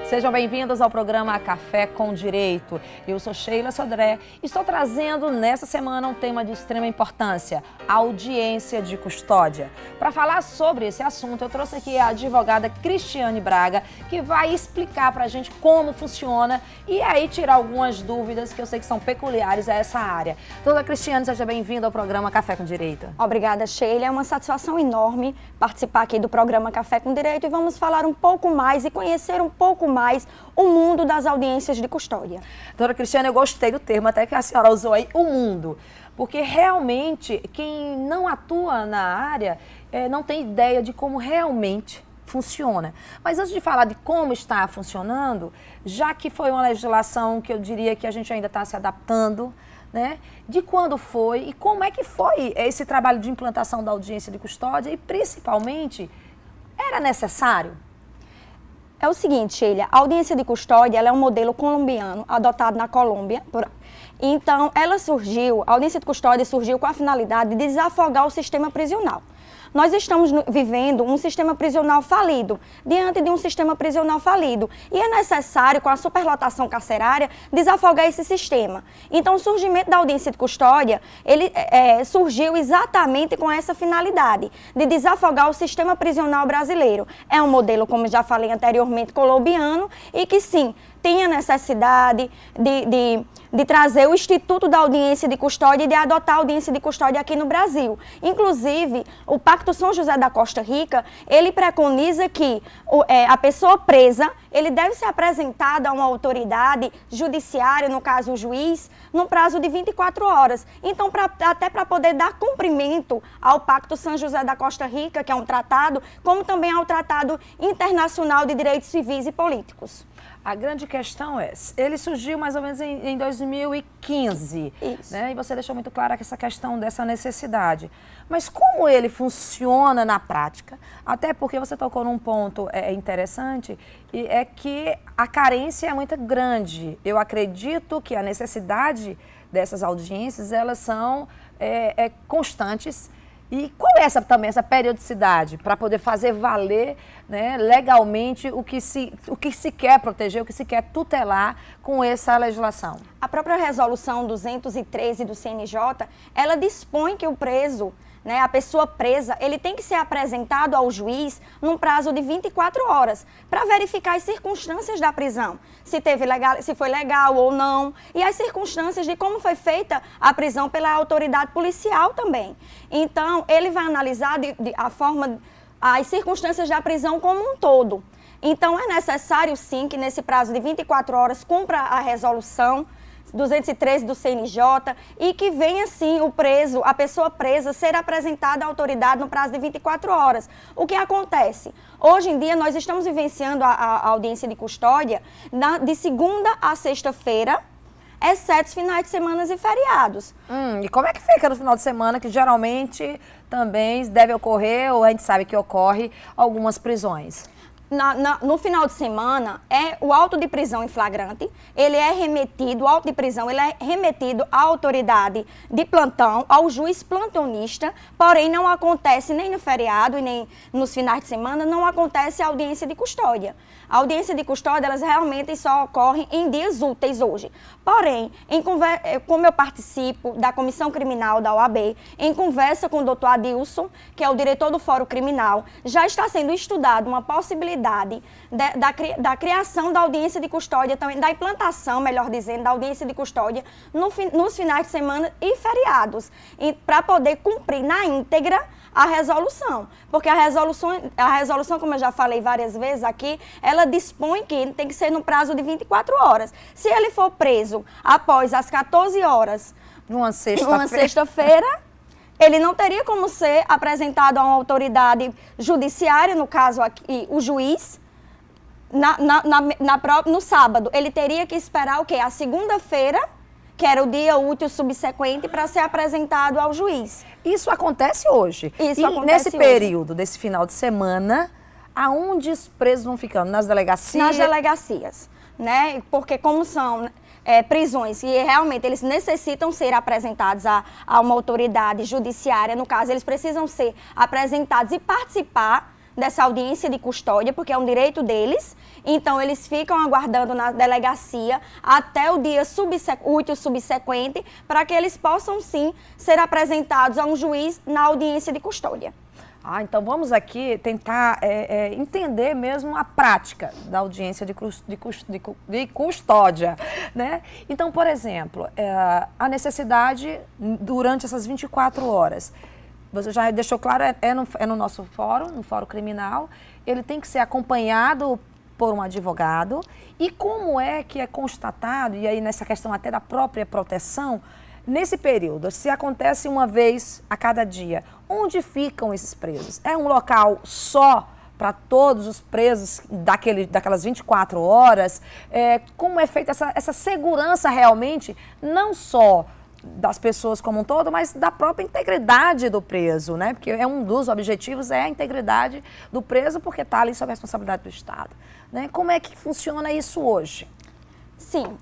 Sejam bem-vindos ao programa Café com Direito. Eu sou Sheila Sodré e estou trazendo nessa semana um tema de extrema importância, a audiência de custódia. Para falar sobre esse assunto, eu trouxe aqui a advogada Cristiane Braga, que vai explicar para a gente como funciona e aí tirar algumas dúvidas que eu sei que são peculiares a essa área. Doutora Cristiane, seja bem-vinda ao programa Café com Direito. Obrigada, Sheila. É uma satisfação enorme participar aqui do programa Café com Direito e vamos falar um pouco mais e conhecer um pouco mais o mundo das audiências de custódia. Doutora Cristiane, eu gostei do termo, até que a senhora usou aí, o mundo. Porque realmente, quem não atua na área não tem ideia de como realmente funciona. Mas antes de falar de como está funcionando, já que foi uma legislação que eu diria que a gente ainda está se adaptando, né? De quando foi e como é que foi esse trabalho de implantação da audiência de custódia e, principalmente, era necessário? É o seguinte, Sheila, a audiência de custódia ela é um modelo colombiano adotado na Colômbia. Então, a audiência de custódia surgiu com a finalidade de desafogar o sistema prisional. Nós estamos vivendo um sistema prisional falido, diante de um sistema prisional falido. E é necessário, com a superlotação carcerária, desafogar esse sistema. Então, o surgimento da audiência de custódia, ele surgiu exatamente com essa finalidade, de desafogar o sistema prisional brasileiro. É um modelo, como já falei anteriormente, colombiano, e que sim, tem a necessidade de trazer o Instituto da Audiência de Custódia e de adotar a audiência de custódia aqui no Brasil. Inclusive, o Pacto São José da Costa Rica, ele preconiza que a pessoa presa, ele deve ser apresentada a uma autoridade judiciária, no caso o juiz, no prazo de 24 horas. Então, até para poder dar cumprimento ao Pacto São José da Costa Rica, que é um tratado, como também ao Tratado Internacional de Direitos Civis e Políticos. A grande questão é, ele surgiu mais ou menos em 2015, Isso. Né? E você deixou muito clara essa questão dessa necessidade. Mas como ele funciona na prática? Até porque você tocou num ponto interessante, e é que a carência é muito grande. Eu acredito que a necessidade dessas audiências, elas são constantes. E qual é essa periodicidade para poder fazer valer, né, legalmente o que se quer proteger, o que se quer tutelar com essa legislação? A própria resolução 213 do CNJ, ela dispõe que o preso, né, a pessoa presa, ele tem que ser apresentado ao juiz num prazo de 24 horas para verificar as circunstâncias da prisão, se foi legal ou não, e as circunstâncias de como foi feita a prisão pela autoridade policial também. Então, ele vai analisar as circunstâncias da prisão como um todo. Então, é necessário sim que nesse prazo de 24 horas cumpra a resolução 213 do CNJ e que venha sim a pessoa presa, ser apresentada à autoridade no prazo de 24 horas. O que acontece? Hoje em dia nós estamos vivenciando a audiência de custódia de segunda a sexta-feira, exceto os finais de semana e feriados. E como é que fica no final de semana, que geralmente também deve ocorrer, ou a gente sabe que ocorre, algumas prisões? No final de semana, o auto de prisão em flagrante, o auto de prisão ele é remetido à autoridade de plantão, ao juiz plantonista, porém não acontece nem no feriado e nem nos finais de semana, não acontece a audiência de custódia. A audiência de custódia, elas realmente só ocorrem em dias úteis hoje. Porém, como eu participo da Comissão Criminal da OAB, em conversa com o doutor Adilson, que é o diretor do Fórum Criminal, já está sendo estudada uma possibilidade da criação da audiência de custódia, também da implantação, melhor dizendo, da audiência de custódia nos finais de semana e feriados, para poder cumprir na íntegra a resolução. Porque a resolução, como eu já falei várias vezes aqui, ela dispõe que tem que ser no prazo de 24 horas. Se ele for preso após as 14 horas, numa sexta-feira, ele não teria como ser apresentado a uma autoridade judiciária, no caso aqui, o juiz, no sábado. Ele teria que esperar o quê? A segunda-feira, que era o dia útil subsequente, para ser apresentado ao juiz. Isso acontece hoje? Isso acontece nesse hoje. Período, desse final de semana, aonde os presos vão ficando? Nas delegacias? Nas delegacias, né? Porque como são prisões e realmente eles necessitam ser apresentados a uma autoridade judiciária, no caso, eles precisam ser apresentados e participar dessa audiência de custódia, porque é um direito deles. Então, eles ficam aguardando na delegacia até o dia útil subsequente, para que eles possam, sim, ser apresentados a um juiz na audiência de custódia. Então vamos aqui tentar entender mesmo a prática da audiência de custódia, né? Então, por exemplo, a necessidade durante essas 24 horas, você já deixou claro, é no nosso fórum, no fórum criminal, ele tem que ser acompanhado por um advogado. E como é que é constatado, e aí nessa questão até da própria proteção, nesse período, se acontece uma vez a cada dia, onde ficam esses presos? É um local só para todos os presos daquelas 24 horas? Como é feita essa segurança realmente, não só das pessoas como um todo, mas da própria integridade do preso, né? Porque um dos objetivos é a integridade do preso, porque está ali sob a responsabilidade do Estado, né? Como é que funciona isso hoje? Sim,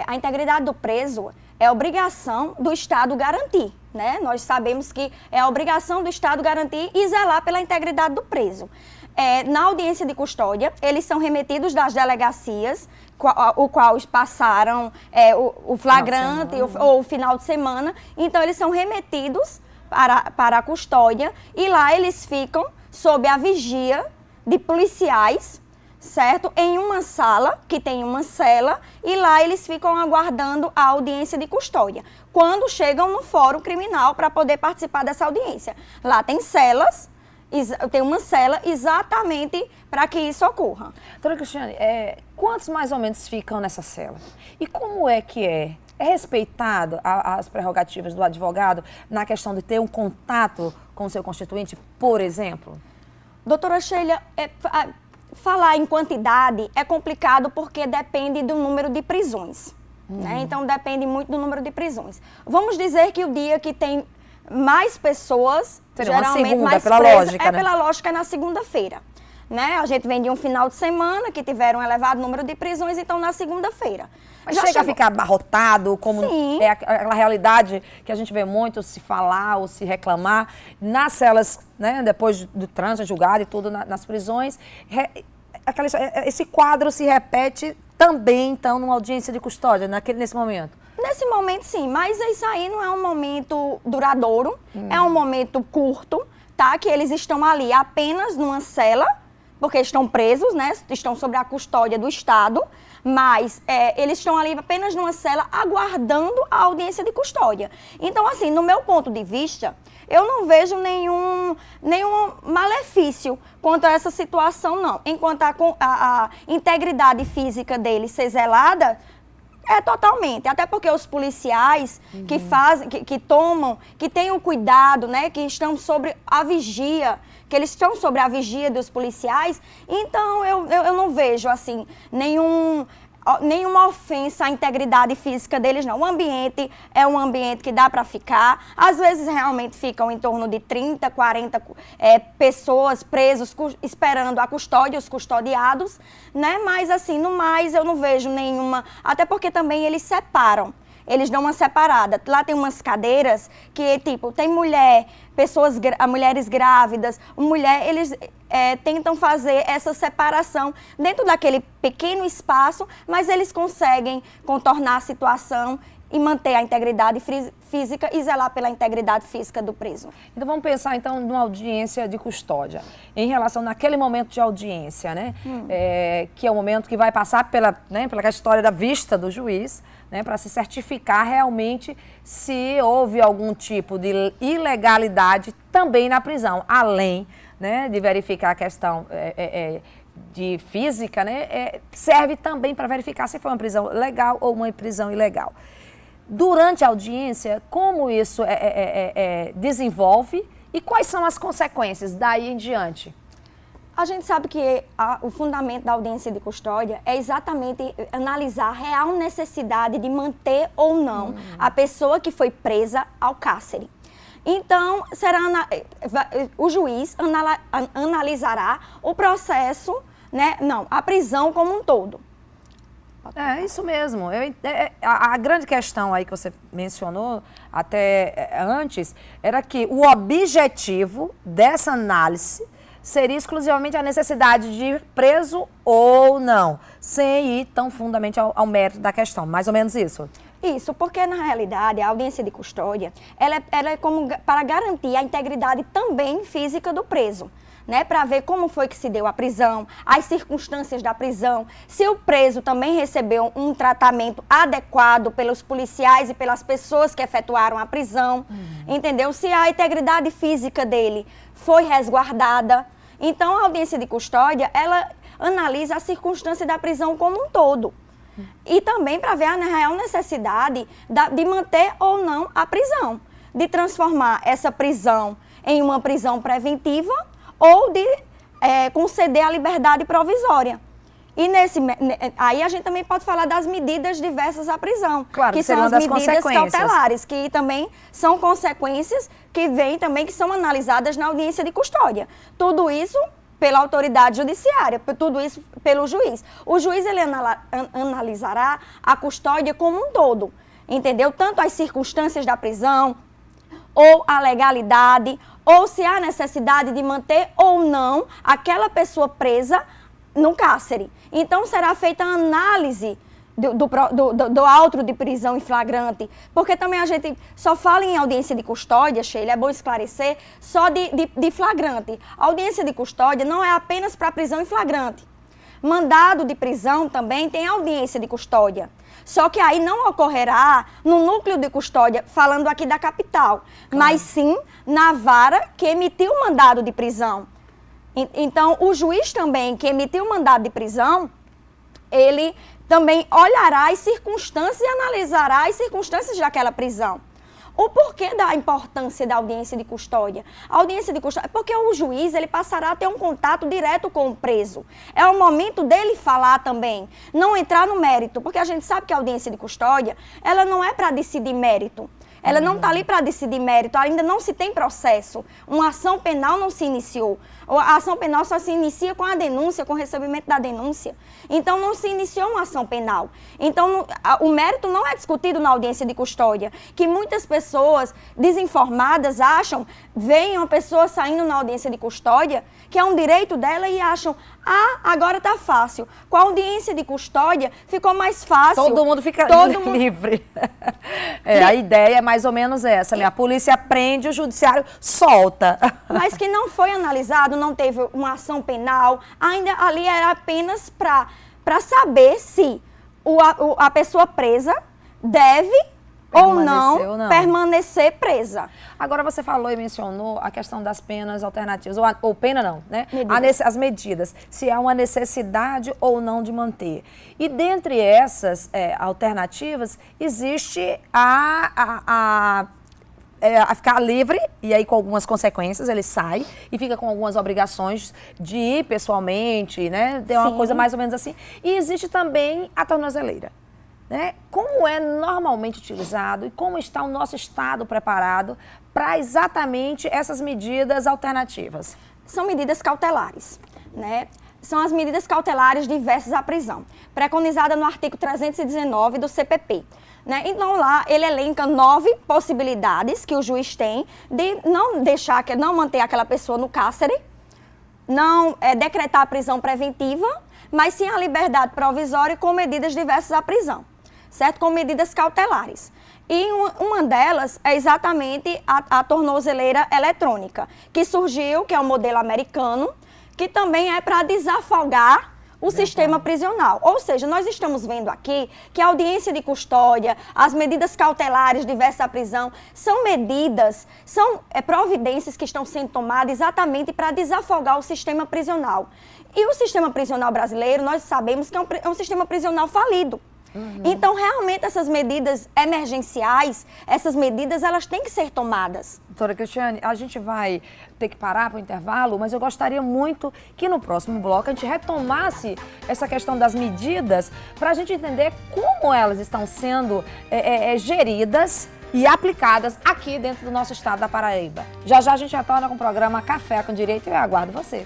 a integridade do preso é obrigação do Estado garantir, né? Nós sabemos que é a obrigação do Estado garantir e zelar pela integridade do preso. Na audiência de custódia, eles são remetidos das delegacias, o qual passaram o flagrante ou o final de semana. Então, eles são remetidos para a custódia e lá eles ficam sob a vigia de policiais, certo? Em uma sala, que tem uma cela, e lá eles ficam aguardando a audiência de custódia. Quando chegam no fórum criminal para poder participar dessa audiência. Lá tem celas, tem uma cela exatamente para que isso ocorra. Doutora Cristiane, quantos mais ou menos ficam nessa cela? E como é que é? É respeitado as prerrogativas do advogado na questão de ter um contato com o seu constituinte, por exemplo? Doutora Sheila, falar em quantidade é complicado porque depende do número de prisões. Né? Então, depende muito do número de prisões. Vamos dizer que o dia que tem mais pessoas, seria geralmente segunda, mais pela presas, lógica, né? pela lógica, na segunda-feira. Né? A gente vem de um final de semana que tiveram um elevado número de prisões, então na segunda-feira. Mas chega a ficar abarrotado, como Sim. é aquela realidade que a gente vê muito se falar ou se reclamar nas celas, né, depois do trânsito, julgado e tudo nas prisões. Esse quadro se repete também, então, numa audiência de custódia, nesse momento? Nesse momento, sim, mas isso aí não é um momento duradouro, é um momento curto, tá? Que eles estão ali apenas numa cela, porque estão presos, né? Estão sob a custódia do Estado, mas eles estão ali apenas numa cela aguardando a audiência de custódia. Então, assim, no meu ponto de vista, eu não vejo nenhum malefício quanto a essa situação, não. Enquanto a integridade física deles ser zelada, totalmente. Até porque os policiais que fazem, que tomam, que têm o cuidado, né, que estão sobre a vigia, que eles estão sobre a vigia dos policiais, então eu não vejo, assim, nenhuma ofensa à integridade física deles, não. O ambiente é um ambiente que dá para ficar. Às vezes, realmente, ficam em torno de 30, 40 pessoas presos, esperando a custódia, os custodiados, né? Mas, assim, no mais, eu não vejo nenhuma... Até porque também eles separam. Eles dão uma separada. Lá tem umas cadeiras que, tipo, tem mulheres grávidas, eles tentam fazer essa separação dentro daquele pequeno espaço, mas eles conseguem contornar a situação e manter a integridade física e zelar pela integridade física do preso. Então vamos pensar então numa audiência de custódia, em relação naquele momento de audiência, né? Que é o momento que vai passar pela história da vista do juiz, né? Para se certificar realmente se houve algum tipo de ilegalidade também na prisão, além, né, de verificar a questão de física, né? Serve também para verificar se foi uma prisão legal ou uma prisão ilegal. Durante a audiência, como isso desenvolve e quais são as consequências daí em diante? A gente sabe que o fundamento da audiência de custódia é exatamente analisar a real necessidade de manter ou não a pessoa que foi presa ao cárcere. Então, o juiz analisará o processo, né? Não, a prisão como um todo. É isso mesmo. A grande questão aí que você mencionou até antes era que o objetivo dessa análise seria exclusivamente a necessidade de ir preso ou não, sem ir tão fundamente ao mérito da questão, mais ou menos isso? Isso, porque na realidade a audiência de custódia, ela é como para garantir a integridade também física do preso. Né, para ver como foi que se deu a prisão, as circunstâncias da prisão, se o preso também recebeu um tratamento adequado pelos policiais e pelas pessoas que efetuaram a prisão, entendeu? Se a integridade física dele foi resguardada. Então, a audiência de custódia, ela analisa a circunstância da prisão como um todo. E também para ver a real necessidade de manter ou não a prisão, de transformar essa prisão em uma prisão preventiva ou de conceder a liberdade provisória. E aí a gente também pode falar das medidas diversas à prisão, claro, que são as medidas cautelares, que também são consequências que vêm também, que são analisadas na audiência de custódia. Tudo isso pela autoridade judiciária, tudo isso pelo juiz. O juiz ele analisará a custódia como um todo, entendeu? Tanto as circunstâncias da prisão, ou a legalidade, ou se há necessidade de manter ou não aquela pessoa presa no cárcere. Então, será feita a análise do auto de prisão em flagrante, porque também a gente só fala em audiência de custódia, Sheila, é bom esclarecer, só de flagrante. A audiência de custódia não é apenas para prisão em flagrante. Mandado de prisão também tem audiência de custódia. Só que aí não ocorrerá no núcleo de custódia, falando aqui da capital, mas sim na vara que emitiu o mandado de prisão. Então, o juiz também que emitiu o mandado de prisão, ele também olhará as circunstâncias e analisará as circunstâncias daquela prisão. O porquê da importância da audiência de custódia? A audiência de custódia é porque o juiz ele passará a ter um contato direto com o preso. É o momento dele falar também, não entrar no mérito, porque a gente sabe que a audiência de custódia, ela não é para decidir mérito. Ela não está ali para decidir mérito, ainda não se tem processo. Uma ação penal não se iniciou. A ação penal só se inicia com a denúncia, com o recebimento da denúncia. Então, não se iniciou uma ação penal. Então, o mérito não é discutido na audiência de custódia, que muitas pessoas desinformadas acham, veem uma pessoa saindo na audiência de custódia, que é um direito dela e acham, agora está fácil. Com a audiência de custódia, ficou mais fácil. Todo mundo fica livre. A ideia é mais ou menos essa, né? A polícia prende, o judiciário solta. Mas que não foi analisado, não teve uma ação penal, ainda ali era apenas para saber se a pessoa presa deve ou não permanecer presa. Agora você falou e mencionou a questão das penas alternativas, ou pena não, né? As medidas, se há uma necessidade ou não de manter. E dentre essas alternativas, existe a ficar livre, e aí com algumas consequências ele sai e fica com algumas obrigações de ir pessoalmente, né? Tem uma coisa mais ou menos assim. E existe também a tornozeleira. Né? Como é normalmente utilizado e como está o nosso Estado preparado para exatamente essas medidas alternativas? São medidas cautelares, né? São as medidas cautelares diversas à prisão, preconizada no artigo 319 do CPP. Né? Então, lá, ele elenca 9 possibilidades que o juiz tem de não manter aquela pessoa no cárcere, não decretar a prisão preventiva, mas sim a liberdade provisória com medidas diversas à prisão, certo? Com medidas cautelares. E uma delas é exatamente a tornozeleira eletrônica, que surgiu, que é um modelo americano, que também é para desafogar o sistema prisional. Ou seja, nós estamos vendo aqui que a audiência de custódia, as medidas cautelares diversas à prisão, são medidas, são providências que estão sendo tomadas exatamente para desafogar o sistema prisional. E o sistema prisional brasileiro, nós sabemos que é um sistema prisional falido. Então, realmente, essas medidas emergenciais, essas medidas, elas têm que ser tomadas. Doutora Cristiane, a gente vai ter que parar para o intervalo, mas eu gostaria muito que no próximo bloco a gente retomasse essa questão das medidas para a gente entender como elas estão sendo geridas e aplicadas aqui dentro do nosso estado da Paraíba. Já já a gente retorna com o programa Café com Direito e eu aguardo você.